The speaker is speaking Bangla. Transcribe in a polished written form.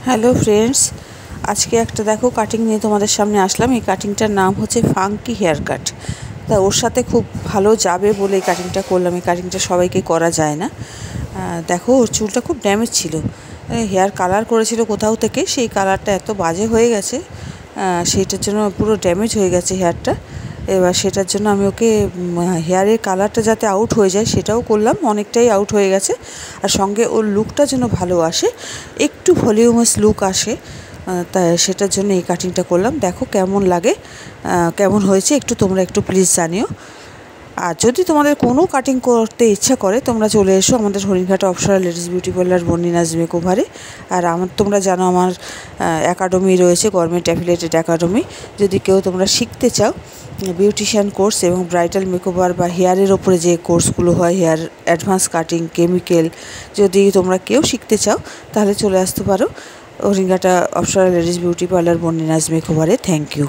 হ্যালো ফ্রেন্ডস, আজকে একটা দেখো কাটিং নিয়ে তোমাদের সামনে আসলাম। এই কাটিংটার নাম হচ্ছে ফাঙ্কি হেয়ার কাট। তা ওর সাথে খুব ভালো যাবে বলে এই কাটিংটা করলাম। এই কাটিংটা সবাইকে করা যায় না। দেখো ওর চুলটা খুব ড্যামেজ ছিল, হেয়ার কালার করেছিল কোথাও থেকে, সেই কালারটা এত বাজে হয়ে গেছে, সেইটার জন্য পুরো ড্যামেজ হয়ে গেছে হেয়ারটা। এবার সেটার জন্য আমি ওকে হেয়ারের কালারটা যাতে আউট হয়ে যায় সেটাও করলাম, অনেকটাই আউট হয়ে গেছে। আর সঙ্গে ওর লুকটা যেন ভালো আসে, একটু ভলিউমাস লুক আসে, তাই সেটার জন্য এই কাটিংটা করলাম। দেখো কেমন লাগে, কেমন হয়েছে তোমরা একটু প্লিজ জানিও। আর যদি তোমাদের কোনো কাটিং করতে ইচ্ছা করে তোমরা চলে এসো আমাদের হরিণঘাট Apsara ladies beauty parlour Barnina's মেকওভারে। আর তোমরা জানো আমার একাডেমি রয়েছে, গভর্নমেন্ট অ্যাফিলিয়েটেড একাডেমি। যদি কেউ তোমরা শিখতে চাও বিউটিশিয়ান কোর্স এবং ব্রাইডাল মেকওভার বা হেয়ারের ওপরে যে কোর্সগুলো হয়, হেয়ার অ্যাডভান্স কাটিং, কেমিক্যাল, যদি তোমরা কেউ শিখতে চাও তাহলে চলে আসতে পারো Haringhat Apsara ladies beauty parlour Barnina's মেকওভারে। Thank you.